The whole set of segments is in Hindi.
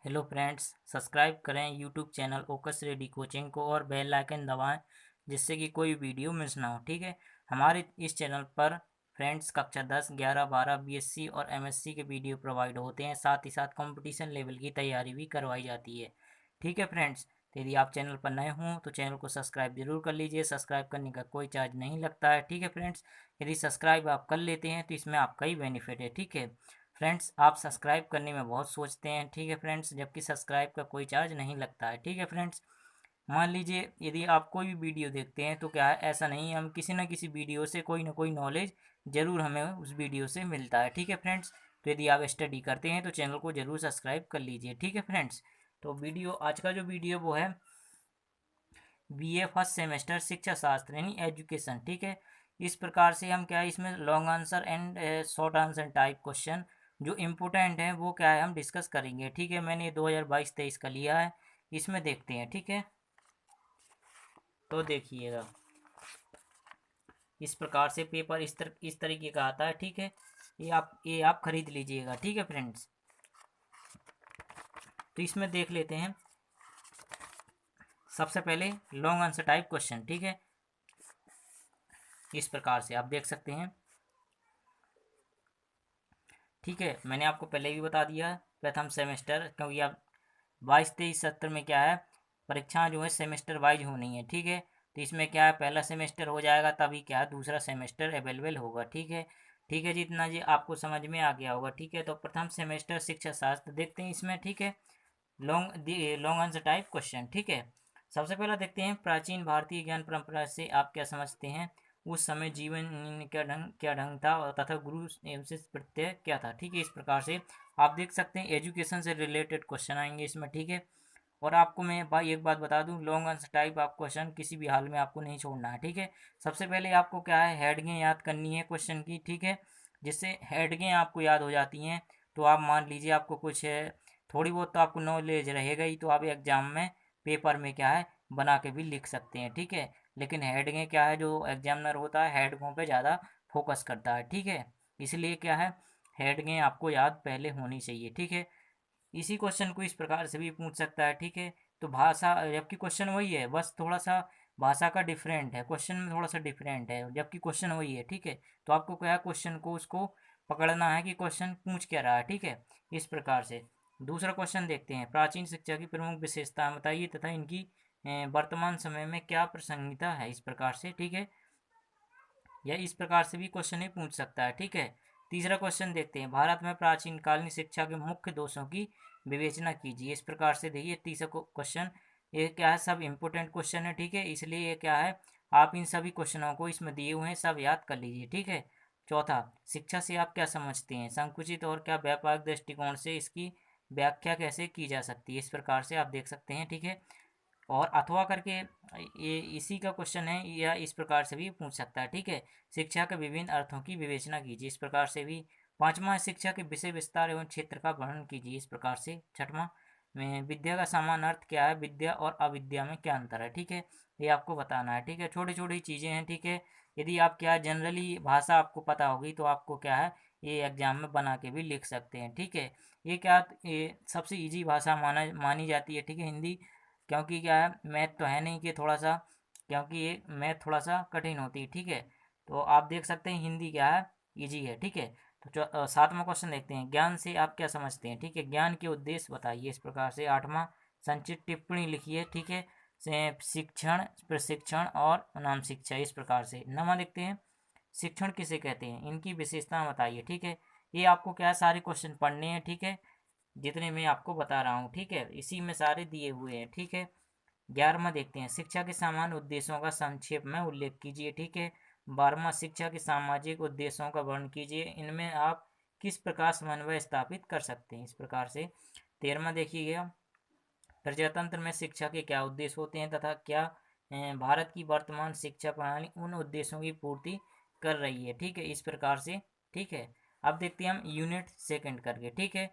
हेलो फ्रेंड्स, सब्सक्राइब करें यूट्यूब चैनल ओकस रेडी कोचिंग को और बेल आइकन दबाएं जिससे कि कोई वीडियो मिस ना हो। ठीक है, हमारे इस चैनल पर फ्रेंड्स कक्षा 10, 11, 12 बीएससी और एमएससी के वीडियो प्रोवाइड होते हैं। साथ ही साथ कंपटीशन लेवल की तैयारी भी करवाई जाती है। ठीक है फ्रेंड्स, तो यदि आप चैनल पर नए हों तो चैनल को सब्सक्राइब जरूर कर लीजिए। सब्सक्राइब करने का कोई चार्ज नहीं लगता है। ठीक है फ्रेंड्स, यदि सब्सक्राइब आप कर लेते हैं तो इसमें आपका ही बेनिफिट है। ठीक है फ्रेंड्स, आप सब्सक्राइब करने में बहुत सोचते हैं। ठीक है फ्रेंड्स, जबकि सब्सक्राइब का कोई चार्ज नहीं लगता है। ठीक है फ्रेंड्स, मान लीजिए यदि आप कोई भी वीडियो देखते हैं तो क्या है, ऐसा नहीं है, हम किसी न किसी वीडियो से कोई ना कोई नॉलेज ज़रूर हमें उस वीडियो से मिलता है। ठीक है फ्रेंड्स, तो यदि आप स्टडी करते हैं तो चैनल को ज़रूर सब्सक्राइब कर लीजिए। ठीक है फ्रेंड्स, तो वीडियो आज का जो वीडियो वो है बीए फर्स्ट सेमेस्टर शिक्षा शास्त्र यानी एजुकेशन। ठीक है, इस प्रकार से हम क्या है, इसमें long answer and short answer type question जो इम्पोर्टेंट है वो क्या है हम डिस्कस करेंगे। ठीक है, मैंने 2022-23 का लिया है, इसमें देखते हैं। ठीक है, तो देखिएगा इस प्रकार से पेपर इस तरीके का आता है। ठीक है, ये आप खरीद लीजिएगा। ठीक है फ्रेंड्स, तो इसमें देख लेते हैं सबसे पहले लॉन्ग आंसर टाइप क्वेश्चन। ठीक है, इस प्रकार से आप देख सकते हैं। ठीक है, मैंने आपको पहले भी बता दिया प्रथम सेमेस्टर, क्योंकि आप 22-23 सत्र में क्या है परीक्षाएं जो है सेमेस्टर वाइज होनी है। ठीक है, तो इसमें क्या है पहला सेमेस्टर हो जाएगा तभी क्या है दूसरा सेमेस्टर अवेलेबल होगा। ठीक है, ठीक है जी, इतना जी आपको समझ में आ गया होगा। ठीक है, तो प्रथम सेमेस्टर शिक्षा शास्त्र देखते हैं इसमें। ठीक है, लॉन्ग आंसर टाइप क्वेश्चन। ठीक है, सबसे पहला देखते हैं प्राचीन भारतीय ज्ञान परंपरा से आप क्या समझते हैं। उस समय जीवन क्या ढंग था और तथा गुरु एवं शिष्य प्रत्यय क्या था। ठीक है, इस प्रकार से आप देख सकते हैं एजुकेशन से रिलेटेड क्वेश्चन आएंगे इसमें। ठीक है, और आपको मैं भाई एक बात बता दूं, लॉन्ग आंसर टाइप आप क्वेश्चन किसी भी हाल में आपको नहीं छोड़ना है। ठीक है, सबसे पहले आपको क्या है हेडिंगें याद करनी है क्वेश्चन की। ठीक है, जिससे हेडिंगें आपको याद हो जाती हैं तो आप मान लीजिए आपको कुछ थोड़ी बहुत तो आपको नॉलेज रहेगा ही, तो आप एग्जाम में पेपर में क्या है बना के भी लिख सकते हैं। ठीक है, लेकिन हेडिंगें क्या है जो एग्जामिनर होता है हेडिंगों पे ज़्यादा फोकस करता है। ठीक है, इसलिए क्या है हेडिंगें आपको याद पहले होनी चाहिए। ठीक है, इसी क्वेश्चन को इस प्रकार से भी पूछ सकता है। ठीक है, तो भाषा जबकि क्वेश्चन वही है, बस थोड़ा सा भाषा का डिफरेंट है, क्वेश्चन में थोड़ा सा डिफरेंट है, जबकि क्वेश्चन वही है। ठीक है, तो आपको क्या है क्वेश्चन को उसको पकड़ना है कि क्वेश्चन पूछ क्या रहा है। ठीक है, इस प्रकार से दूसरा क्वेश्चन देखते हैं, प्राचीन शिक्षा की प्रमुख विशेषताएं बताइए तथा इनकी वर्तमान समय में क्या प्रासंगिकता है। इस प्रकार से ठीक है, या इस प्रकार से भी क्वेश्चन ही पूछ सकता है। ठीक है, तीसरा क्वेश्चन देखते हैं, भारत में प्राचीन कालीन शिक्षा के मुख्य दोषों की विवेचना कीजिए। इस प्रकार से देखिए तीसरा क्वेश्चन, ये क्या है सब इंपॉर्टेंट क्वेश्चन है। ठीक है, इसलिए ये क्या है आप इन सभी क्वेश्चनों को इसमें दिए हुए हैं सब याद कर लीजिए। ठीक है, चौथा, शिक्षा से आप क्या समझते हैं, संकुचित और क्या व्यापक दृष्टिकोण से इसकी व्याख्या कैसे की जा सकती है। इस प्रकार से आप देख सकते हैं। ठीक है, और अथवा करके ये इसी का क्वेश्चन है, या इस प्रकार से भी पूछ सकता है। ठीक है, शिक्षा के विभिन्न अर्थों की विवेचना कीजिए। इस प्रकार से भी पांचवा, शिक्षा के विषय विस्तार एवं क्षेत्र का वर्णन कीजिए। इस प्रकार से छठवां में विद्या का समान अर्थ क्या है, विद्या और अविद्या में क्या अंतर है। ठीक है, ये आपको बताना है। ठीक है, छोटी छोटी चीज़ें हैं। ठीक है, यदि आप क्या जनरली भाषा आपको पता होगी तो आपको क्या है ये एग्जाम में बना के भी लिख सकते हैं। ठीक है, ये सबसे इजी भाषा मानी जाती है। ठीक है, हिंदी, क्योंकि क्या है मैथ तो है नहीं कि थोड़ा सा, क्योंकि ये मैथ थोड़ा सा कठिन होती है। ठीक है, तो आप देख सकते हैं हिंदी क्या है इजी है। ठीक है, तो सातवां क्वेश्चन देखते हैं, ज्ञान से आप क्या समझते हैं। ठीक है, ज्ञान के उद्देश्य बताइए। इस प्रकार से आठवां, संक्षिप्त टिप्पणी लिखिए। ठीक है, शिक्षण, प्रशिक्षण और नाम शिक्षा। इस प्रकार से नवा देखते हैं, शिक्षण किसे कहते हैं, इनकी विशेषता बताइए। ठीक है, ये आपको क्या है सारे क्वेश्चन पढ़ने हैं। ठीक है, जितने मैं आपको बता रहा हूँ। ठीक है, इसी में सारे दिए हुए हैं। ठीक है, 11वां देखते हैं, शिक्षा के सामान्य उद्देश्यों का संक्षेप में उल्लेख कीजिए। ठीक है, 12वां, शिक्षा के सामाजिक उद्देश्यों का वर्णन कीजिए, इनमें आप किस प्रकार समन्वय स्थापित कर सकते हैं। इस प्रकार से 13वां देखिएगा, प्रजातंत्र में शिक्षा के क्या उद्देश्य होते हैं तथा क्या भारत की वर्तमान शिक्षा प्रणाली उन उद्देश्यों की पूर्ति कर रही है। ठीक है, इस प्रकार से। ठीक है, अब देखते हैं हम यूनिट सेकंड करके। ठीक है,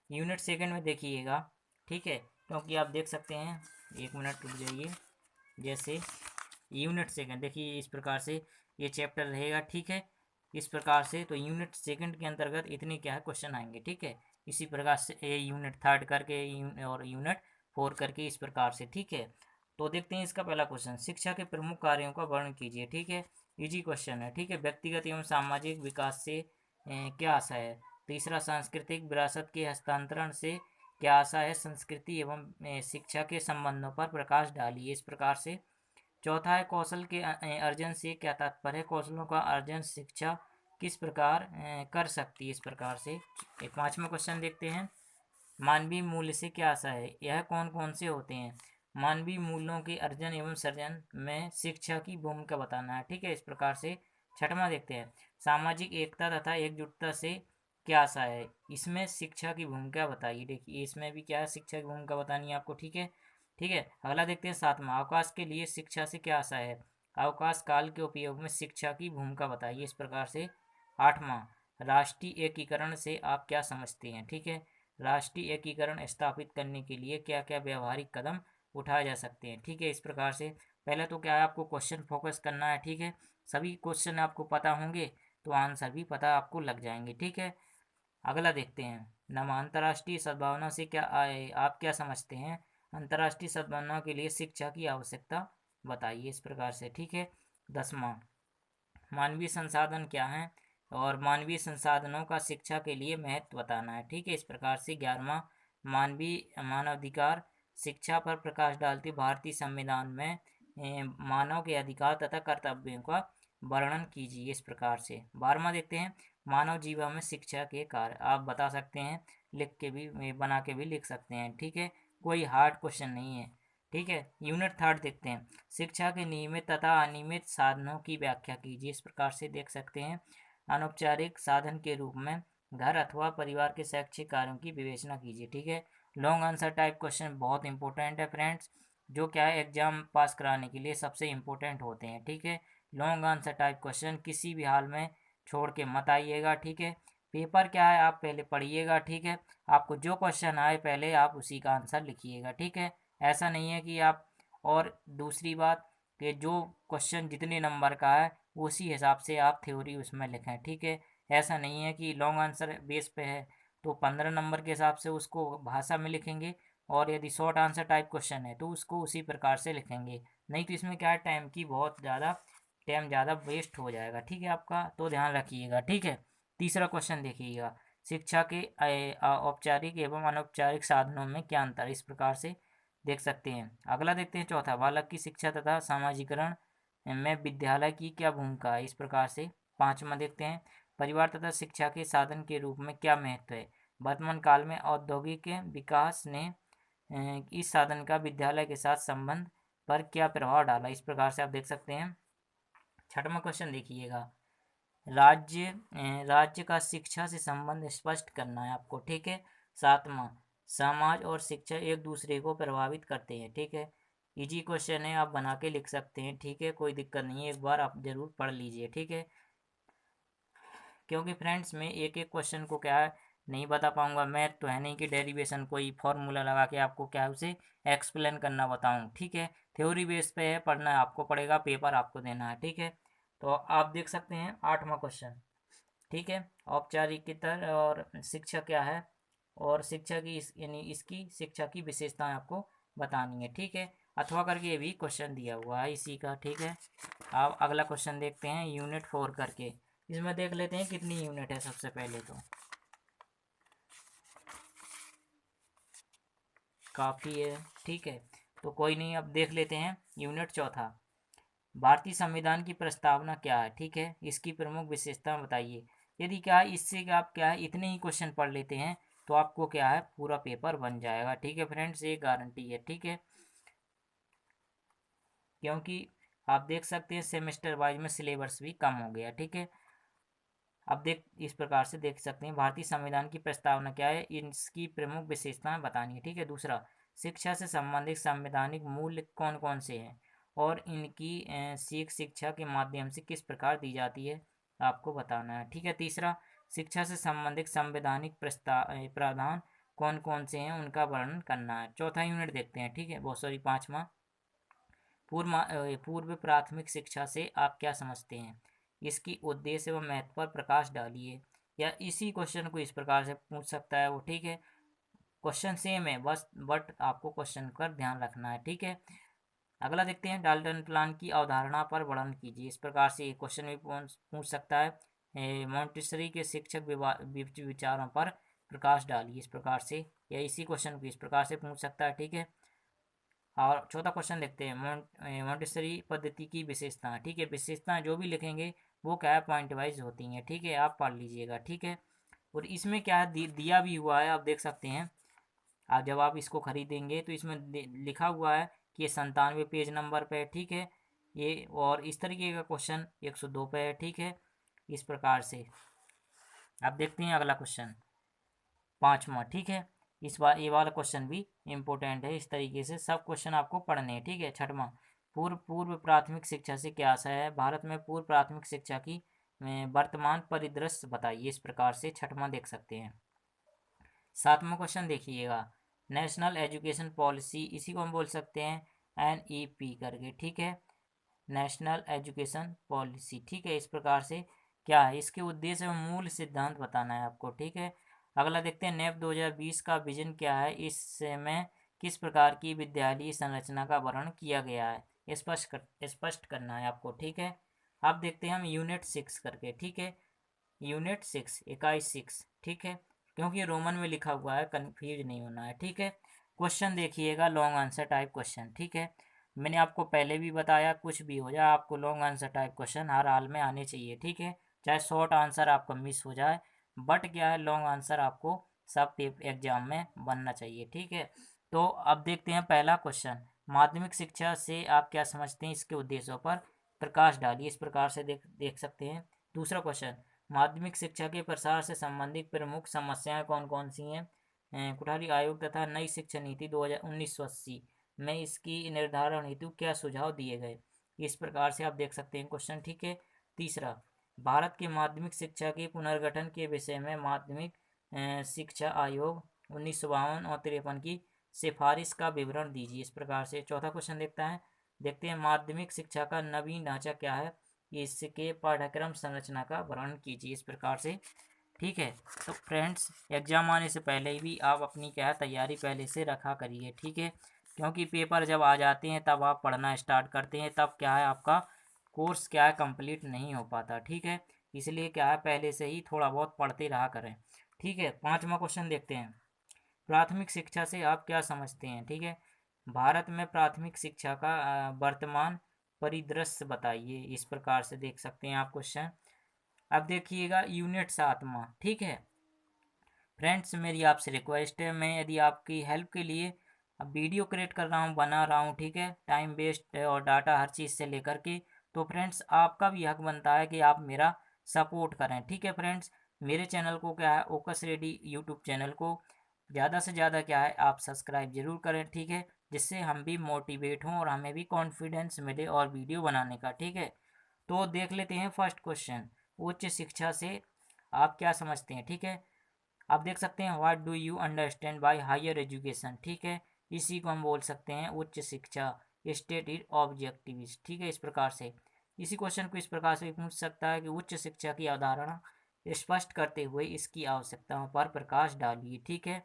यूनिट सेकंड में देखिएगा। ठीक है, क्योंकि आप देख सकते हैं, एक मिनट रुक जाइए, जैसे यूनिट सेकंड देखिए इस प्रकार से ये चैप्टर रहेगा। ठीक है, इस प्रकार से तो यूनिट सेकंड के अंतर्गत इतने क्या है क्वेश्चन आएंगे। ठीक है, इसी प्रकार से यूनिट 3 करके और यूनिट 4 करके इस प्रकार से, ठीक है। तो देखते हैं इसका पहला क्वेश्चन, शिक्षा के प्रमुख कार्यों का वर्णन कीजिए, ठीक है। इजी क्वेश्चन है, ठीक है। व्यक्तिगत एवं सामाजिक विकास से क्या आशा है। तीसरा, सांस्कृतिक विरासत के हस्तांतरण से क्या आशा है। संस्कृति एवं शिक्षा के संबंधों पर प्रकाश डालिए, इस प्रकार से। चौथा है, कौशल के अर्जन से क्या तात्पर्य है। कौशलों का अर्जन शिक्षा किस प्रकार कर सकती है, इस प्रकार से। एक पांचवा क्वेश्चन देखते हैं, मानवीय मूल्य से क्या आशा है। यह कौन कौन से होते हैं। मानवीय मूल्यों के अर्जन एवं सर्जन में शिक्षा की भूमिका बताना है, ठीक है, इस प्रकार से। छठवां देखते हैं, सामाजिक एकता तथा एकजुटता से क्या आशा है। इसमें शिक्षा की भूमिका बताइए। देखिए इसमें भी क्या है, शिक्षा की भूमिका बतानी है आपको, ठीक है। ठीक है, अगला देखते हैं सातवां, अवकाश के लिए शिक्षा से क्या आशा है। अवकाश काल के उपयोग में शिक्षा की भूमिका बताइए, इस प्रकार से। आठवां, राष्ट्रीय एकीकरण से आप क्या समझते हैं, ठीक है। राष्ट्रीय एकीकरण स्थापित करने के लिए क्या क्या व्यवहारिक कदम उठाए जा सकते हैं, ठीक है, इस प्रकार से। पहले तो क्या है, आपको क्वेश्चन फोकस करना है, ठीक है। सभी क्वेश्चन आपको पता होंगे तो आंसर भी पता आपको लग जाएंगे, ठीक है। अगला देखते हैं, अंतर्राष्ट्रीय सद्भावना से क्या आप क्या समझते हैं। अंतर्राष्ट्रीय सद्भावना के लिए शिक्षा की आवश्यकता बताइए, इस प्रकार से, ठीक है। 10वां, मानवीय संसाधन क्या है और मानवीय संसाधनों का शिक्षा के लिए महत्व बताना है, ठीक है, इस प्रकार से। 11वां, मानवीय मानवाधिकार शिक्षा पर प्रकाश डालती भारतीय संविधान में मानव के अधिकार तथा कर्तव्यों का वर्णन कीजिए, इस प्रकार से। 12वां देखते हैं, मानव जीवन में शिक्षा के कार्य आप बता सकते हैं, लिख के भी बना के भी लिख सकते हैं, ठीक है, कोई हार्ड क्वेश्चन नहीं है, ठीक है। यूनिट 3 देखते हैं, शिक्षा के नियमित तथा अनियमित साधनों की व्याख्या कीजिए, इस प्रकार से देख सकते हैं। अनौपचारिक साधन के रूप में घर अथवा परिवार के शैक्षिक कार्यों की विवेचना कीजिए, ठीक है। लॉन्ग आंसर टाइप क्वेश्चन बहुत इंपॉर्टेंट है फ्रेंड्स, जो क्या है एग्जाम पास कराने के लिए सबसे इंपॉर्टेंट होते हैं, ठीक है। लॉन्ग आंसर टाइप क्वेश्चन किसी भी हाल में छोड़ के मत आइएगा, ठीक है। पेपर क्या है आप पहले पढ़िएगा, ठीक है। आपको जो क्वेश्चन आए पहले आप उसी का आंसर लिखिएगा, ठीक है। ऐसा नहीं है कि आप, और दूसरी बात कि जो क्वेश्चन जितने नंबर का है उसी हिसाब से आप थ्योरी उसमें लिखें, ठीक है। ऐसा नहीं है कि लॉन्ग आंसर बेस पे है तो 15 नंबर के हिसाब से उसको भाषा में लिखेंगे, और यदि शॉर्ट आंसर टाइप क्वेश्चन है तो उसको उसी प्रकार से लिखेंगे। नहीं तो इसमें क्या है, टाइम ज़्यादा वेस्ट हो जाएगा, ठीक है आपका, तो ध्यान रखिएगा, ठीक है। तीसरा क्वेश्चन देखिएगा, शिक्षा के औपचारिक एवं अनौपचारिक साधनों में क्या अंतर है, इस प्रकार से देख सकते हैं। अगला देखते हैं चौथा, बालक की शिक्षा तथा सामाजिकरण में विद्यालय की क्या भूमिका है, इस प्रकार से। पांचवा देखते हैं, परिवार तथा शिक्षा के साधन के रूप में क्या महत्व है। वर्तमान काल में औद्योगिक विकास ने इस साधन का विद्यालय के साथ संबंध पर क्या प्रभाव डाला, इस प्रकार से आप देख सकते हैं। छठवां क्वेश्चन देखिएगा, राज्य का शिक्षा से संबंध स्पष्ट करना है आपको, ठीक है। सातवां, समाज और शिक्षा एक दूसरे को प्रभावित करते हैं, ठीक है। इजी क्वेश्चन है, आप बना के लिख सकते हैं, ठीक है, कोई दिक्कत नहीं है, एक बार आप जरूर पढ़ लीजिए, ठीक है। क्योंकि फ्रेंड्स मैं एक एक क्वेश्चन को क्या है नहीं बता पाऊंगा, मैथ तो है नहीं कि डेरिवेशन कोई फॉर्मूला लगा के आपको क्या है उसे एक्सप्लेन करना बताऊं, ठीक है। थ्योरी बेस पे है, पढ़ना आपको पड़ेगा, पेपर आपको देना है, ठीक है। तो आप देख सकते हैं 8वां क्वेश्चन, ठीक है, औपचारिकतर और शिक्षा क्या है, और शिक्षा की यानी इसकी शिक्षा की विशेषताएं आपको बतानी है, ठीक है। अथवा करके ये भी क्वेश्चन दिया हुआ है इसी का, ठीक है। अब अगला क्वेश्चन देखते हैं यूनिट 4 करके, इसमें देख लेते हैं कितनी यूनिट है। सबसे पहले तो काफ़ी है, ठीक है, तो कोई नहीं, अब देख लेते हैं यूनिट चौथा, भारतीय संविधान की प्रस्तावना क्या है, ठीक है, इसकी प्रमुख विशेषता बताइए। यदि क्या है इससे कि आप क्या है इतने ही क्वेश्चन पढ़ लेते हैं तो आपको क्या है पूरा पेपर बन जाएगा, ठीक है फ्रेंड्स, ये गारंटी है, ठीक है। क्योंकि आप देख सकते हैं सेमेस्टर वाइज में सिलेबस भी कम हो गया, ठीक है। अब देख इस प्रकार से देख सकते हैं, भारतीय संविधान की प्रस्तावना क्या है, इसकी प्रमुख विशेषताएं बतानी है, ठीक है। दूसरा, शिक्षा से संबंधित संवैधानिक मूल्य कौन कौन से हैं और इनकी सीख शिक्षा के माध्यम से किस प्रकार दी जाती है आपको बताना है, ठीक है। तीसरा, शिक्षा से संबंधित संवैधानिक प्रावधान कौन कौन से हैं उनका वर्णन करना है। चौथा यूनिट देखते हैं, ठीक है, बहुत सॉरी पाँचवा, पूर्व प्राथमिक शिक्षा से आप क्या समझते हैं, इसकी उद्देश्य एवं महत्व पर प्रकाश डालिए। या इसी क्वेश्चन को इस प्रकार से पूछ सकता है वो, ठीक है। क्वेश्चन सेम है बस, बट आपको क्वेश्चन पर ध्यान रखना है, ठीक है। अगला देखते हैं, डाल्टन प्लान की अवधारणा पर वर्णन कीजिए। इस प्रकार से क्वेश्चन भी पूछ सकता है। मॉन्टेसरी के शिक्षक विचारों पर प्रकाश डालिए, इस प्रकार से, या इसी क्वेश्चन को इस प्रकार से पूछ सकता है, ठीक है। और चौथा क्वेश्चन देखते हैं, मॉन्टेसरी पद्धति की विशेषताएं, ठीक है। विशेषताएं जो भी लिखेंगे वो क्या है, पॉइंट वाइज होती हैं, ठीक है, आप पढ़ लीजिएगा, ठीक है। और इसमें क्या है, दिया भी हुआ है, आप देख सकते हैं। आप जब आप इसको खरीदेंगे तो इसमें लिखा हुआ है कि ये 97 पेज नंबर पे है, ठीक है। ये और इस तरीके का क्वेश्चन 102 पे है, ठीक है। इस प्रकार से आप देखते हैं अगला क्वेश्चन 5वां, ठीक है। इस बार ये वाला क्वेश्चन भी इम्पोर्टेंट है। इस तरीके से सब क्वेश्चन आपको पढ़ने हैं, ठीक है। 6वां, पूर्व प्राथमिक शिक्षा से क्या आशय है। भारत में पूर्व प्राथमिक शिक्षा की वर्तमान परिदृश्य बताइए, इस प्रकार से 6वां देख सकते हैं। 7वां क्वेश्चन देखिएगा, नेशनल एजुकेशन पॉलिसी, इसी को हम बोल सकते हैं NEP करके, ठीक है। नेशनल एजुकेशन पॉलिसी, ठीक है। इस प्रकार से क्या है, इसके उद्देश्य और मूल सिद्धांत बताना है आपको, ठीक है। अगला देखते हैं, नेप 2020 का विजन क्या है, इसमें किस प्रकार की विद्यालयी संरचना का वर्णन किया गया है, स्पष्ट करना है आपको, ठीक है। अब देखते हैं हम यूनिट 6 करके, ठीक है। यूनिट 6 इकाई 6, ठीक है, क्योंकि रोमन में लिखा हुआ है, कंफ्यूज नहीं होना है, ठीक है। क्वेश्चन देखिएगा, लॉन्ग आंसर टाइप क्वेश्चन, ठीक है। मैंने आपको पहले भी बताया, कुछ भी हो जाए आपको लॉन्ग आंसर टाइप क्वेश्चन हर हाल में आने चाहिए, ठीक है। चाहे शॉर्ट आंसर आपका मिस हो जाए, बट क्या है, लॉन्ग आंसर आपको सब एग्जाम में बनना चाहिए, ठीक है। तो अब देखते हैं पहला क्वेश्चन, माध्यमिक शिक्षा से आप क्या समझते हैं, इसके उद्देश्यों पर प्रकाश डालिए, इस प्रकार से देख सकते हैं। दूसरा क्वेश्चन, माध्यमिक शिक्षा के प्रसार से संबंधित प्रमुख समस्याएं कौन कौन सी हैं। कोठारी आयोग तथा नई शिक्षा नीति 1980 में इसकी निर्धारण हेतु क्या सुझाव दिए गए, इस प्रकार से आप देख सकते हैं क्वेश्चन, ठीक है। तीसरा, भारत के माध्यमिक शिक्षा के पुनर्गठन के विषय में माध्यमिक शिक्षा आयोग 1952 और 53 की सिफारिश का विवरण दीजिए, इस प्रकार से। चौथा क्वेश्चन देखते हैं, माध्यमिक शिक्षा का नवीन ढांचा क्या है, इसके पाठ्यक्रम संरचना का वर्णन कीजिए, इस प्रकार से, ठीक है। तो फ्रेंड्स, एग्जाम आने से पहले भी आप अपनी क्या है तैयारी पहले से रखा करिए, ठीक है। क्योंकि पेपर जब आ जाते हैं तब आप पढ़ना स्टार्ट करते हैं, तब क्या है आपका कोर्स क्या है कंप्लीट नहीं हो पाता, ठीक है। इसलिए क्या है पहले से ही थोड़ा बहुत पढ़ते रहा करें, ठीक है। 5वां क्वेश्चन देखते हैं, प्राथमिक शिक्षा से आप क्या समझते हैं, ठीक है। भारत में प्राथमिक शिक्षा का वर्तमान परिदृश्य बताइए, इस प्रकार से देख सकते हैं आप क्वेश्चन। अब देखिएगा यूनिट 7वां, ठीक है। फ्रेंड्स, मेरी आपसे रिक्वेस्ट है, मैं यदि आपकी हेल्प के लिए अब वीडियो क्रिएट कर रहा हूँ, बना रहा हूँ, ठीक है, टाइम वेस्ट और डाटा हर चीज़ से लेकर के, तो फ्रेंड्स आपका भी हक बनता है कि आप मेरा सपोर्ट करें, ठीक है। फ्रेंड्स, मेरे चैनल को क्या है, ओकस रेडी यूट्यूब चैनल को ज़्यादा से ज़्यादा क्या है आप सब्सक्राइब जरूर करें, ठीक है, जिससे हम भी मोटिवेट हों और हमें भी कॉन्फिडेंस मिले और वीडियो बनाने का, ठीक है। तो देख लेते हैं फर्स्ट क्वेश्चन, उच्च शिक्षा से आप क्या समझते हैं, ठीक है। आप देख सकते हैं, what do you understand by higher education, ठीक है। इसी को हम बोल सकते हैं उच्च शिक्षा, स्टेट इज ऑब्जेक्टिविस्ट, ठीक है, इस प्रकार से। इसी क्वेश्चन को इस प्रकार से पूछ सकता है कि उच्च शिक्षा की अवधारणा स्पष्ट करते हुए इसकी आवश्यकताओं पर प्रकाश डालिए, ठीक है।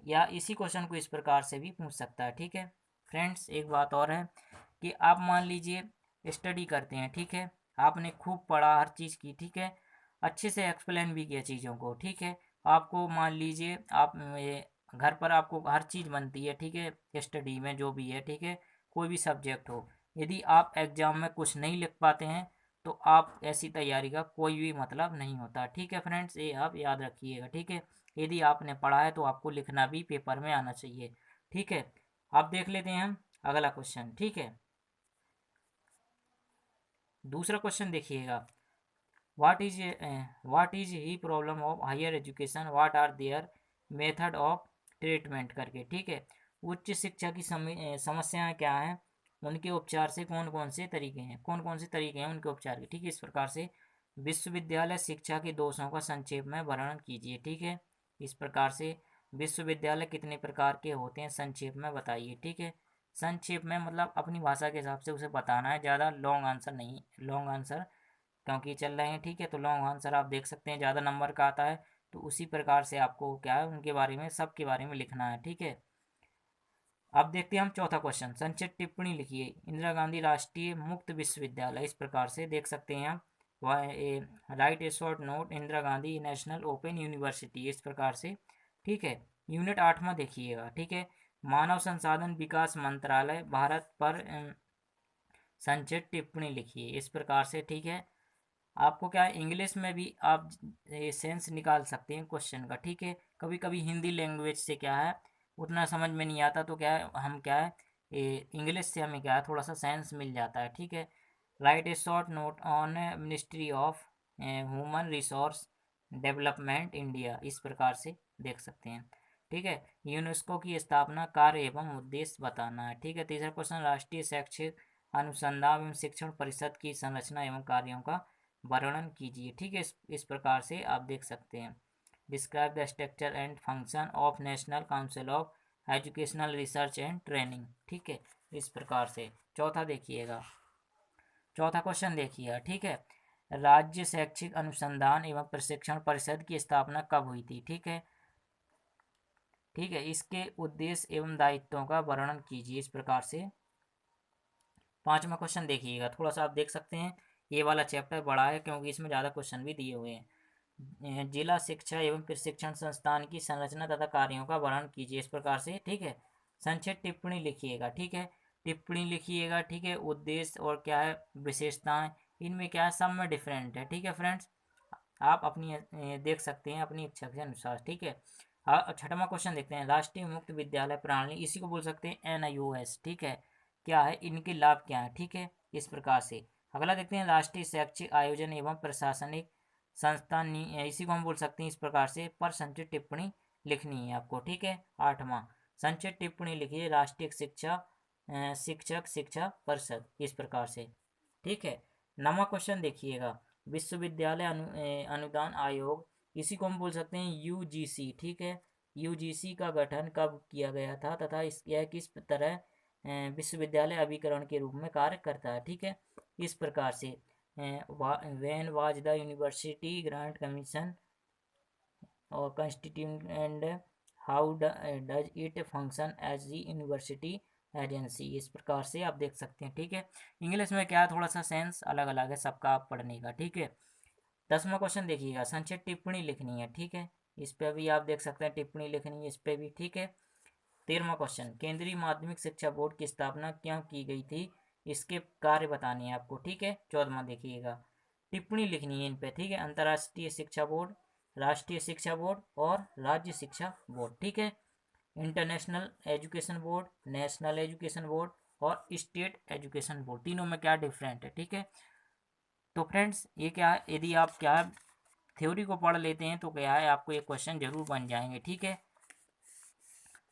या इसी क्वेश्चन को इस प्रकार से भी पूछ सकता है, ठीक है। फ्रेंड्स, एक बात और है कि आप मान लीजिए स्टडी करते हैं, ठीक है, आपने खूब पढ़ा हर चीज़ की, ठीक है, अच्छे से एक्सप्लेन भी किया चीज़ों को, ठीक है। आपको मान लीजिए आप घर पर आपको हर चीज़ बनती है, ठीक है, स्टडी में जो भी है, ठीक है, कोई भी सब्जेक्ट हो, यदि आप एग्ज़ाम में कुछ नहीं लिख पाते हैं तो आप ऐसी तैयारी का कोई भी मतलब नहीं होता, ठीक है। फ्रेंड्स, ये आप याद रखिएगा, ठीक है। यदि आपने पढ़ा है तो आपको लिखना भी पेपर में आना चाहिए, ठीक है। अब देख लेते हैं हम अगला क्वेश्चन, ठीक है। दूसरा क्वेश्चन देखिएगा, what is he problem of higher education, what are their method of treatment करके, ठीक है। उच्च शिक्षा की समस्याएं क्या हैं, उनके उपचार से कौन कौन से तरीके हैं, कौन कौन से तरीके हैं उनके उपचार के, ठीक है। इस प्रकार से विश्वविद्यालय शिक्षा के दोषों का संक्षेप में वर्णन कीजिए, ठीक है। इस प्रकार से विश्वविद्यालय कितने प्रकार के होते हैं संक्षेप में बताइए, ठीक है। संक्षेप में मतलब अपनी भाषा के हिसाब से उसे बताना है, ज़्यादा लॉन्ग आंसर नहीं, लॉन्ग आंसर क्योंकि चल रहे हैं, ठीक है। तो लॉन्ग आंसर आप देख सकते हैं ज़्यादा नंबर का आता है, तो उसी प्रकार से आपको क्या है उनके बारे में, सब के बारे में लिखना है, ठीक है। अब देखते हैं हम चौथा क्वेश्चन, संक्षिप्त टिप्पणी लिखिए। इंदिरा गांधी राष्ट्रीय मुक्त विश्वविद्यालय, इस प्रकार से देख सकते हैं आप। राइट ए short note Indira Gandhi national open university, इस प्रकार से, ठीक है। यूनिट 8वां देखिएगा, ठीक है। मानव संसाधन विकास मंत्रालय भारत पर संक्षिप्त टिप्पणी लिखिए, इस प्रकार से, ठीक है। आपको क्या है इंग्लिश में भी आप सेंस निकाल सकते हैं क्वेश्चन का, ठीक है। कभी कभी हिंदी लैंग्वेज से क्या है उतना समझ में नहीं आता, तो क्या है हम क्या है इंग्लिश से हमें क्या है थोड़ा सा सेंस मिल जाता है, ठीक है। Right A short note on ministry of human resource development India, इस प्रकार से देख सकते हैं, ठीक है। यूनेस्को की स्थापना, कार्य एवं उद्देश्य बताना है, ठीक है। तीसरा क्वेश्चन, राष्ट्रीय शैक्षिक अनुसंधान एवं शिक्षण परिषद की संरचना एवं कार्यों का वर्णन कीजिए, ठीक है। इस प्रकार से आप देख सकते हैं। Describe the structure and function of national council of educational research and training, ठीक है। इस प्रकार से चौथा देखिएगा, चौथा क्वेश्चन देखिएगा, ठीक है। राज्य शैक्षिक अनुसंधान एवं प्रशिक्षण परिषद की स्थापना कब हुई थी, ठीक है, ठीक है। इसके उद्देश्य एवं दायित्वों का वर्णन कीजिए, इस प्रकार से। पांचवा क्वेश्चन देखिएगा, थोड़ा सा आप देख सकते हैं ये वाला चैप्टर बड़ा है क्योंकि इसमें ज़्यादा क्वेश्चन भी दिए हुए हैं। जिला शिक्षा एवं प्रशिक्षण संस्थान की संरचना तथा कार्यों का वर्णन कीजिए, इस प्रकार से, ठीक है। संक्षिप्त टिप्पणी लिखिएगा, ठीक है। टिप्पणी लिखिएगा, ठीक है। उद्देश्य और क्या है विशेषताएं, इनमें क्या है सब में डिफरेंट है, ठीक है फ्रेंड्स। आप अपनी देख सकते हैं अपनी इच्छा के अनुसार, ठीक है। छठवां क्वेश्चन देखते हैं, राष्ट्रीय मुक्त विद्यालय प्रणाली, इसी को बोल सकते हैं NIOS, ठीक है। क्या है इनके लाभ क्या है, ठीक है, इस प्रकार से। अगला देखते हैं, राष्ट्रीय शैक्षिक आयोजन एवं प्रशासनिक संस्थान, इसी को हम बोल सकते हैं इस प्रकार से। पर संक्षिप्त टिप्पणी लिखनी है आपको, ठीक है। आठवां, संक्षिप्त टिप्पणी लिखिए राष्ट्रीय शिक्षा शिक्षक शिक्षा परिषद, इस प्रकार से, ठीक है। नवा क्वेश्चन देखिएगा, विश्वविद्यालय अनुदान आयोग, इसी को हम बोल सकते हैं UGC, ठीक है। UGC का गठन कब किया गया था तथा यह किस तरह विश्वविद्यालय अभिकरण के रूप में कार्य करता है, ठीक है। इस प्रकार से when was the university grant commission और constitute and how does it function as the university agency, इस प्रकार से आप देख सकते हैं, ठीक है। इंग्लिश में क्या थोड़ा सा सेंस अलग अलग है सबका आप पढ़ने का, ठीक है। 10वां क्वेश्चन देखिएगा, संक्षिप्त टिप्पणी लिखनी है, ठीक है। इस पे भी आप देख सकते हैं टिप्पणी लिखनी है इस पे भी, ठीक है। 13वां क्वेश्चन, केंद्रीय माध्यमिक शिक्षा बोर्ड की स्थापना क्यों की गई थी, इसके कार्य बताने हैं आपको, ठीक है। 14वां देखिएगा, टिप्पणी लिखनी है इन पे, ठीक है। अंतर्राष्ट्रीय शिक्षा बोर्ड, राष्ट्रीय शिक्षा बोर्ड और राज्य शिक्षा बोर्ड, ठीक है। International education board, national education board और स्टेट एजुकेशन बोर्ड, तीनों में क्या डिफरेंट है, ठीक है। तो फ्रेंड्स ये क्या है, यदि आप क्या है थ्योरी को पढ़ लेते हैं तो क्या है आपको ये क्वेश्चन जरूर बन जाएंगे, ठीक है।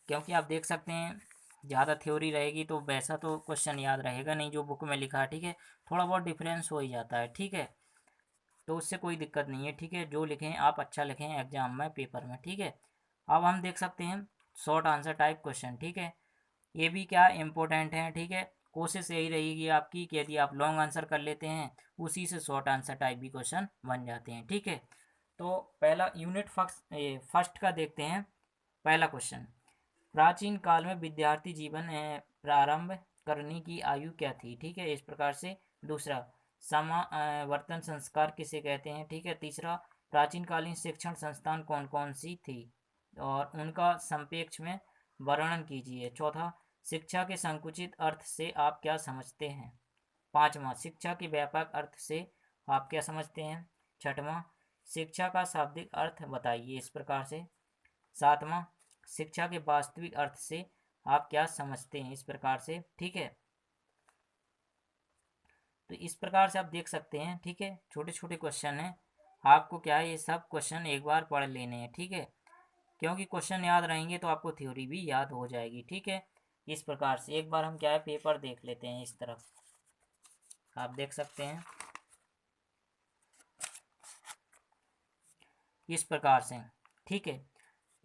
क्योंकि आप देख सकते हैं ज़्यादा थ्योरी रहेगी तो वैसा तो क्वेश्चन याद रहेगा नहीं जो बुक में लिखा है, ठीक है। थोड़ा बहुत डिफरेंस हो ही जाता है, ठीक है। तो उससे कोई दिक्कत नहीं है, ठीक है। जो लिखें आप अच्छा लिखें एग्जाम में पेपर में, ठीक है। अब हम देख सकते हैं शॉर्ट आंसर टाइप क्वेश्चन, ठीक है। ये भी क्या इम्पोर्टेंट है, ठीक है। कोशिश यही रहेगी आपकी कि यदि आप लॉन्ग आंसर कर लेते हैं उसी से शॉर्ट आंसर टाइप भी क्वेश्चन बन जाते हैं, ठीक है। तो पहला यूनिट फर्स्ट का देखते हैं। पहला क्वेश्चन, प्राचीन काल में विद्यार्थी जीवन प्रारंभ करने की आयु क्या थी, ठीक है, इस प्रकार से। दूसरा, समावर्तन संस्कार किसे कहते हैं, ठीक है। तीसरा, प्राचीन कालीन शिक्षण संस्थान कौन कौन सी थी और उनका संक्षेप में वर्णन कीजिए। चौथा, शिक्षा के संकुचित अर्थ से आप क्या समझते हैं। पांचवा, शिक्षा के व्यापक अर्थ से आप क्या समझते हैं। छठवां, शिक्षा का शाब्दिक अर्थ बताइए, इस प्रकार से। सातवां, शिक्षा के वास्तविक अर्थ से आप क्या समझते हैं, इस प्रकार से, ठीक है। तो इस प्रकार से आप देख सकते हैं, ठीक है। छोटे छोटे क्वेश्चन हैं, आपको क्या है ये सब क्वेश्चन एक बार पढ़ लेने हैं, ठीक है। क्योंकि क्वेश्चन याद रहेंगे तो आपको थ्योरी भी याद हो जाएगी, ठीक है। इस प्रकार से एक बार हम क्या है पेपर देख लेते हैं, इस तरफ आप देख सकते हैं इस प्रकार से, ठीक है।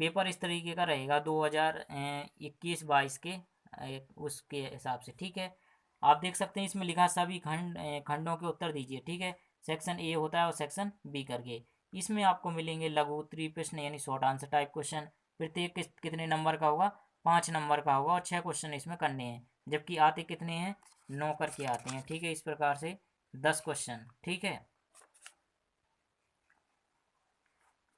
पेपर इस तरीके का रहेगा 2021-22 के उसके हिसाब से, ठीक है। आप देख सकते हैं इसमें लिखा सभी खंडों के उत्तर दीजिए, ठीक है। सेक्शन ए होता है और सेक्शन बी करके। इसमें आपको मिलेंगे लघु उत्तरीय प्रश्न यानी शॉर्ट आंसर टाइप क्वेश्चन। प्रत्येक कितने नंबर का होगा, 5 नंबर का होगा और 6 क्वेश्चन इसमें करने हैं, जबकि आते कितने हैं, 9 करके आते हैं। ठीक है, इस प्रकार से 10 क्वेश्चन। ठीक है,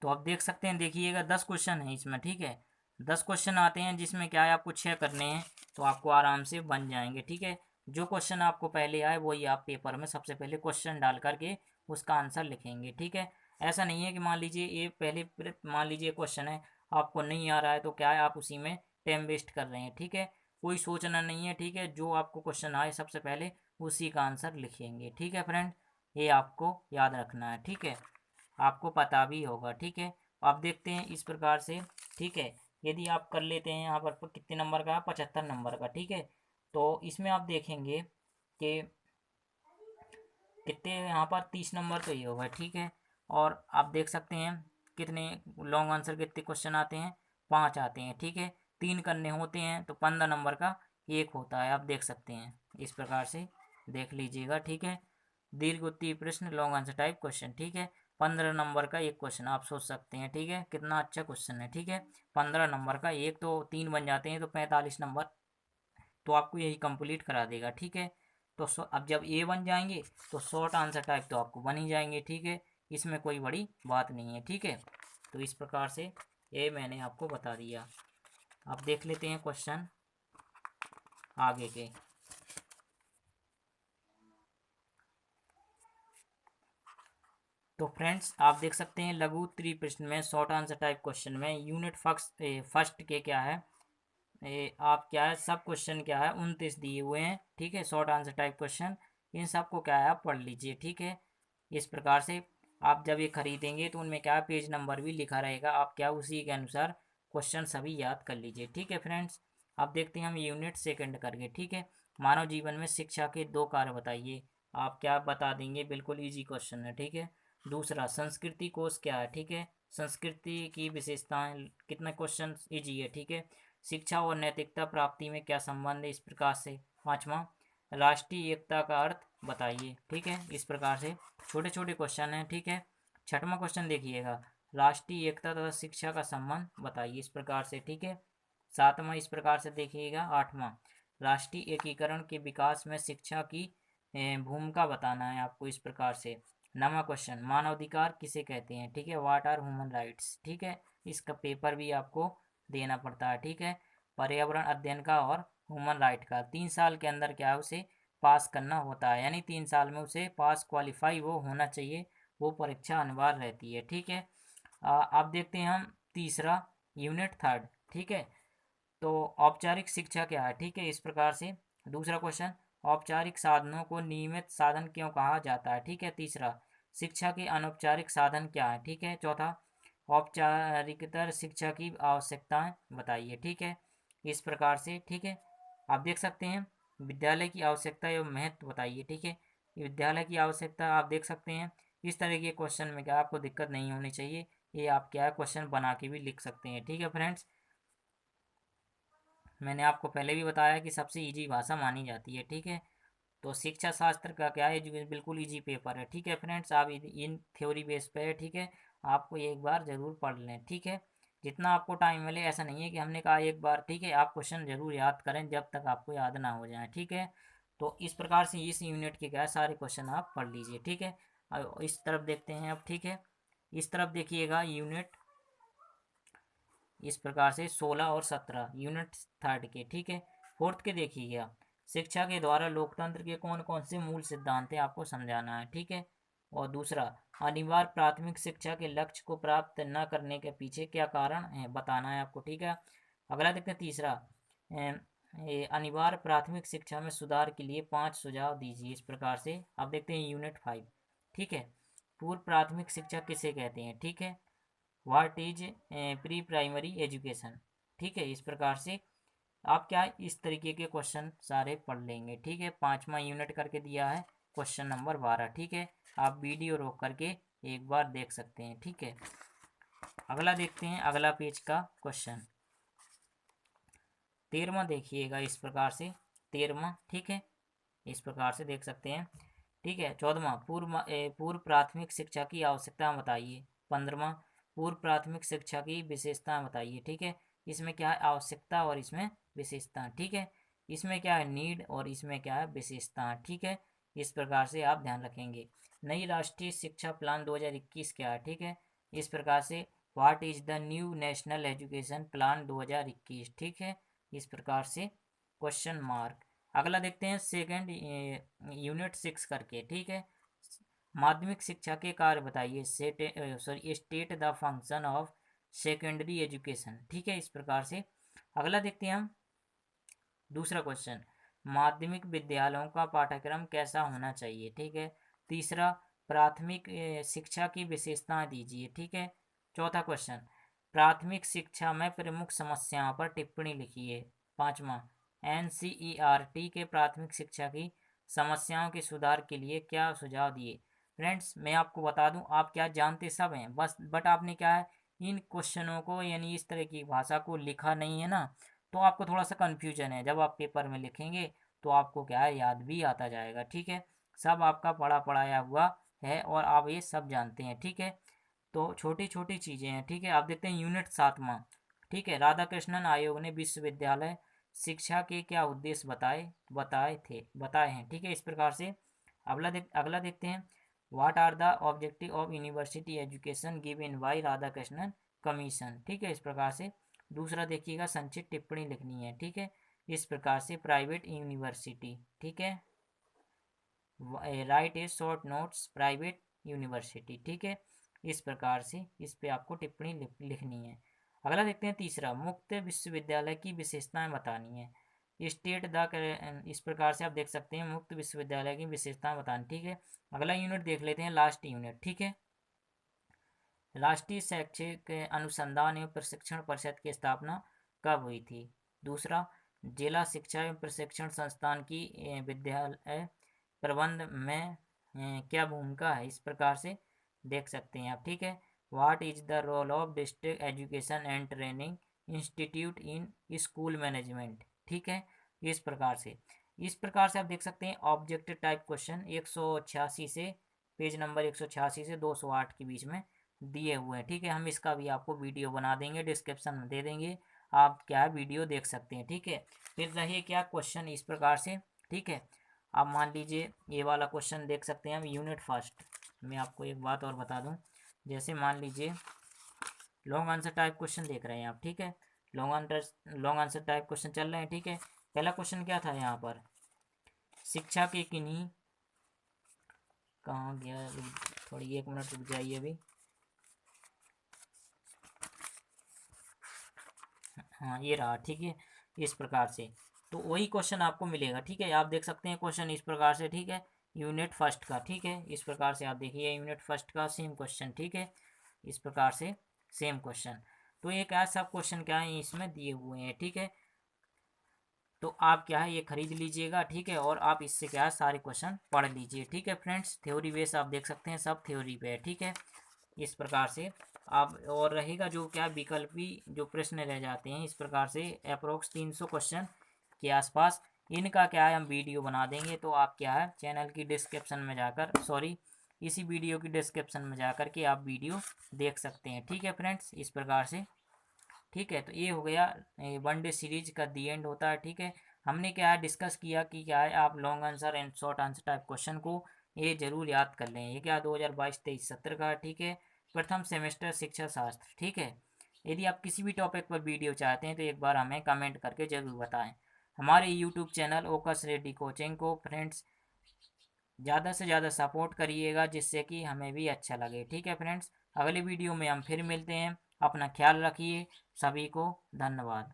तो आप देख सकते हैं, देखिएगा 10 क्वेश्चन है इसमें। ठीक है, 10 क्वेश्चन आते हैं जिसमें क्या है, आपको 6 करने हैं, तो आपको आराम से बन जाएंगे। ठीक है, जो क्वेश्चन आपको पहले आए वही आप पेपर में सबसे पहले क्वेश्चन डाल करके उसका आंसर लिखेंगे। ठीक है, ऐसा नहीं है कि मान लीजिए ये पहले मान लीजिए क्वेश्चन है आपको नहीं आ रहा है तो क्या है, आप उसी में टाइम वेस्ट कर रहे हैं। ठीक है, कोई सोचना नहीं है। ठीक है, जो आपको क्वेश्चन आए सबसे पहले उसी का आंसर लिखेंगे। ठीक है फ्रेंड, ये आपको याद रखना है। ठीक है, आपको पता भी होगा। ठीक है, आप देखते हैं इस प्रकार से। ठीक है, यदि आप कर लेते हैं यहाँ पर कितने नंबर का, 75 नंबर का। ठीक है, तो इसमें आप देखेंगे कि कितने यहाँ पर 30 नंबर तो ये होगा। ठीक है, और आप देख सकते हैं कितने लॉन्ग आंसर कितने क्वेश्चन आते हैं, 5 आते हैं। ठीक है, 3 करने होते हैं तो 15 नंबर का एक होता है, आप देख सकते हैं इस प्रकार से देख लीजिएगा। ठीक है, दीर्घ उत्तरीय प्रश्न लॉन्ग आंसर टाइप क्वेश्चन। ठीक है, 15 नंबर का एक क्वेश्चन, आप सोच सकते हैं। ठीक है, कितना अच्छा क्वेश्चन है। ठीक है, 15 नंबर का एक, तो 3 बन जाते हैं तो 45 नंबर, तो आपको यही कंप्लीट करा देगा। ठीक है, तो अब जब ए बन जाएंगे तो शॉर्ट आंसर टाइप तो आपको बन ही जाएंगे। ठीक है, इसमें कोई बड़ी बात नहीं है। ठीक है, तो इस प्रकार से ये मैंने आपको बता दिया। अब देख लेते हैं क्वेश्चन आगे के। तो फ्रेंड्स आप देख सकते हैं लघु उत्तरीय प्रश्न में शॉर्ट आंसर टाइप क्वेश्चन में यूनिट फर्स्ट के क्या है, आप क्या है, सब क्वेश्चन क्या है 29 दिए हुए हैं। ठीक है, शॉर्ट आंसर टाइप क्वेश्चन, इन सबको क्या है आप पढ़ लीजिए। ठीक है, इस प्रकार से आप जब ये खरीदेंगे तो उनमें क्या पेज नंबर भी लिखा रहेगा, आप क्या उसी के अनुसार क्वेश्चन सभी याद कर लीजिए। ठीक है फ्रेंड्स, अब देखते हैं हम यूनिट सेकंड करके। ठीक है, मानव जीवन में शिक्षा के 2 कार्य बताइए, आप क्या बता देंगे, बिल्कुल इजी क्वेश्चन है। ठीक है, दूसरा संस्कृति कोश क्या है। ठीक है, संस्कृति की विशेषताएं, कितना क्वेश्चन इजी है। ठीक है, शिक्षा और नैतिकता प्राप्ति में क्या संबंध है, इस प्रकार से। पांचवा, राष्ट्रीय एकता का अर्थ बताइए। ठीक है, इस प्रकार से छोटे छोटे क्वेश्चन हैं। ठीक है, छठवां क्वेश्चन देखिएगा, राष्ट्रीय एकता तथा शिक्षा का संबंध बताइए, इस प्रकार से। ठीक है, सातवां इस प्रकार से देखिएगा। आठवां, राष्ट्रीय एकीकरण के विकास में शिक्षा की भूमिका बताना है आपको, इस प्रकार से। नवा क्वेश्चन, मानवाधिकार किसे कहते हैं। ठीक है, व्हाट आर ह्यूमन राइट्स। ठीक है, इसका पेपर भी आपको देना पड़ता है। ठीक है, पर्यावरण अध्ययन का और ह्यूमन राइट का 3 साल के अंदर क्या है उसे पास करना होता है, यानी 3 साल में उसे पास क्वालिफाई वो होना चाहिए, वो परीक्षा अनिवार्य रहती है। ठीक है, अब देखते हैं हम तीसरा यूनिट थर्ड। ठीक है, तो औपचारिक शिक्षा क्या है। ठीक है, इस प्रकार से। दूसरा क्वेश्चन, औपचारिक साधनों को नियमित साधन क्यों कहा जाता है। ठीक है, तीसरा, शिक्षा के अनौपचारिक साधन क्या है। ठीक है, चौथा, औपचारिकतर शिक्षा की आवश्यकताएं बताइए। ठीक है, इस प्रकार से। ठीक है, आप देख सकते हैं विद्यालय की आवश्यकता एवं महत्व बताइए। ठीक है, विद्यालय की आवश्यकता आप देख सकते हैं, इस तरह के क्वेश्चन में क्या आपको दिक्कत नहीं होनी चाहिए, ये आप क्या है क्वेश्चन बना के भी लिख सकते हैं। ठीक है फ्रेंड्स, मैंने आपको पहले भी बताया कि सबसे इजी भाषा मानी जाती है। ठीक है, तो शिक्षा शास्त्र का क्या है, एजुकेशन बिल्कुल इजी पेपर है। ठीक है फ्रेंड्स, आप इन थ्योरी बेस पे है। ठीक है, आपको एक बार ज़रूर पढ़ लें। ठीक है, जितना आपको टाइम मिले, ऐसा नहीं है कि हमने कहा एक बार। ठीक है, आप क्वेश्चन जरूर याद करें जब तक आपको याद ना हो जाए। ठीक है, तो इस प्रकार से इस यूनिट के क्या है सारे क्वेश्चन आप पढ़ लीजिए। ठीक है, इस तरफ देखते हैं अब। ठीक है, इस तरफ देखिएगा यूनिट इस प्रकार से 16 और 17 यूनिट थर्ड के। ठीक है, फोर्थ के देखिएगा, शिक्षा के द्वारा लोकतंत्र के कौन कौन से मूल सिद्धांत हैं आपको समझाना है। ठीक है, और दूसरा, अनिवार्य प्राथमिक शिक्षा के लक्ष्य को प्राप्त न करने के पीछे क्या कारण है बताना है आपको। ठीक है, अगला देखते हैं तीसरा, अनिवार्य प्राथमिक शिक्षा में सुधार के लिए 5 सुझाव दीजिए, इस प्रकार से। अब देखते हैं यूनिट 5। ठीक है, पूर्व प्राथमिक शिक्षा किसे कहते हैं। ठीक है, what is pre primary education. ठीक है, इस प्रकार से आप क्या इस तरीके के क्वेश्चन सारे पढ़ लेंगे। ठीक है, 5वां यूनिट करके दिया है क्वेश्चन नंबर 12। ठीक है, आप वीडियो रोक करके एक बार देख सकते हैं। ठीक है, अगला देखते हैं, अगला पेज का क्वेश्चन 13वां देखिएगा, इस प्रकार से 13वां। ठीक है, इस प्रकार से देख सकते हैं, ठीक है। 14वां पूर्व प्राथमिक शिक्षा की आवश्यकता बताइए। 15वां पूर्व प्राथमिक शिक्षा की विशेषता बताइए। ठीक है, इसमें क्या है आवश्यकता और इसमें विशेषता। ठीक है, इसमें क्या है नीड और इसमें क्या है विशेषता। ठीक है, इस प्रकार से आप ध्यान रखेंगे। नई राष्ट्रीय शिक्षा प्लान 2021 क्या है। ठीक है, इस प्रकार से what is the new national education plan 2021। ठीक है, इस प्रकार से क्वेश्चन मार्क। अगला देखते हैं सेकंड यूनिट 6 करके। ठीक है, माध्यमिक शिक्षा के कार्य बताइए। State the function of secondary education. ठीक है, इस प्रकार से अगला देखते हैं हम दूसरा क्वेश्चन, माध्यमिक विद्यालयों का पाठ्यक्रम कैसा होना चाहिए। ठीक है, तीसरा प्राथमिक शिक्षा की विशेषताएं दीजिए। ठीक है, चौथा क्वेश्चन, प्राथमिक शिक्षा में प्रमुख समस्याओं पर टिप्पणी लिखिए। पांचवा, एनसीईआरटी के प्राथमिक शिक्षा की समस्याओं के सुधार के लिए क्या सुझाव दिए। फ्रेंड्स, मैं आपको बता दूं, आप क्या जानते सब हैं बस, बट आपने क्या है इन क्वेश्चनों को यानी इस तरह की भाषा को लिखा नहीं है ना, तो आपको थोड़ा सा कन्फ्यूजन है। जब आप पेपर में लिखेंगे तो आपको क्या है याद भी आता जाएगा। ठीक है, सब आपका पढ़ा पढ़ाया हुआ है और आप ये सब जानते हैं। ठीक है, तो छोटी छोटी चीज़ें हैं। ठीक है, आप देखते हैं यूनिट 7वां। ठीक है, राधा कृष्णन आयोग ने विश्वविद्यालय शिक्षा के क्या उद्देश्य बताए हैं। ठीक है, इस प्रकार से अगला देखते हैं, what are the objective of university education given by Radhakrishnan commission. ठीक है, इस प्रकार से दूसरा देखिएगा, संक्षिप्त टिप्पणी लिखनी है। ठीक है, इस प्रकार से प्राइवेट यूनिवर्सिटी। ठीक है, right is short notes private university. ठीक है, इस प्रकार से इस पे आपको टिप्पणी लिखनी है। अगला देखते हैं तीसरा, मुक्त विश्वविद्यालय की विशेषताएं बतानी है। स्टेट द, इस प्रकार से आप देख सकते हैं मुक्त विश्वविद्यालय की विशेषताएं बतानी। ठीक है, अगला यूनिट देख लेते हैं, लास्ट यूनिट। ठीक है, राष्ट्रीय शैक्षिक अनुसंधान एवं प्रशिक्षण परिषद की स्थापना कब हुई थी। दूसरा, जिला शिक्षा एवं प्रशिक्षण संस्थान की विद्यालय प्रबंध में क्या भूमिका है। इस प्रकार से देख सकते हैं आप। ठीक है, what is the role of district education and training institute in school management. ठीक है, इस प्रकार से आप देख सकते हैं ऑब्जेक्टिव टाइप क्वेश्चन 186 से पेज नंबर 186 से 208 के बीच में दिए हुए हैं। ठीक है, हम इसका भी आपको वीडियो बना देंगे, डिस्क्रिप्शन में दे देंगे, आप क्या वीडियो देख सकते हैं। ठीक है, फिर रहिए क्या क्वेश्चन इस प्रकार से। ठीक है, आप मान लीजिए ये वाला क्वेश्चन देख सकते हैं हम यूनिट फर्स्ट। मैं आपको एक बात और बता दूं, जैसे मान लीजिए लॉन्ग आंसर टाइप क्वेश्चन देख रहे हैं आप। ठीक है, लॉन्ग आंसर टाइप क्वेश्चन चल रहे हैं। ठीक है, पहला क्वेश्चन क्या था यहाँ पर, शिक्षा के किन्हीं, कहाँ गया, थोड़ी 1 मिनट रुक जाइए अभी। हाँ, ये रहा। ठीक है, इस प्रकार से तो वही क्वेश्चन आपको मिलेगा। ठीक है, आप देख सकते हैं क्वेश्चन इस प्रकार से। ठीक है, यूनिट फर्स्ट का। ठीक है, इस प्रकार से आप देखिए यूनिट फर्स्ट का सेम क्वेश्चन। ठीक है, इस प्रकार से सेम क्वेश्चन, तो ये क्या सब क्वेश्चन क्या है इसमें दिए हुए हैं। ठीक है, तो आप क्या है ये खरीद लीजिएगा। ठीक है, और आप इससे क्या है सारे क्वेश्चन पढ़ लीजिए। ठीक है फ्रेंड्स, थ्योरी बेस आप देख सकते हैं सब थ्योरी पे है। ठीक है, इस प्रकार से आप, और रहेगा जो क्या विकल्पी जो प्रश्न रह जाते हैं इस प्रकार से अप्रोक्स 300 क्वेश्चन के आसपास, इनका क्या है हम वीडियो बना देंगे। तो आप क्या है चैनल की डिस्क्रिप्शन में जाकर, सॉरी इसी वीडियो की डिस्क्रिप्शन में जाकर के आप वीडियो देख सकते हैं। ठीक है फ्रेंड्स, इस प्रकार से। ठीक है, तो ये हो गया 1 डे सीरीज का दी एंड होता है। ठीक है, हमने क्या है डिस्कस किया कि क्या है आप long answer and short answer type question को ये जरूर याद कर लें। ये क्या 2022-23 सत्र का। ठीक है, प्रथम सेमेस्टर शिक्षा शास्त्र। ठीक है, यदि आप किसी भी टॉपिक पर वीडियो चाहते हैं तो एक बार हमें कमेंट करके ज़रूर बताएं। हमारे यूट्यूब चैनल ओकस रेड्डी कोचिंग को फ्रेंड्स ज़्यादा से ज़्यादा सपोर्ट करिएगा, जिससे कि हमें भी अच्छा लगे। ठीक है फ्रेंड्स, अगले वीडियो में हम फिर मिलते हैं। अपना ख्याल रखिए। सभी को धन्यवाद।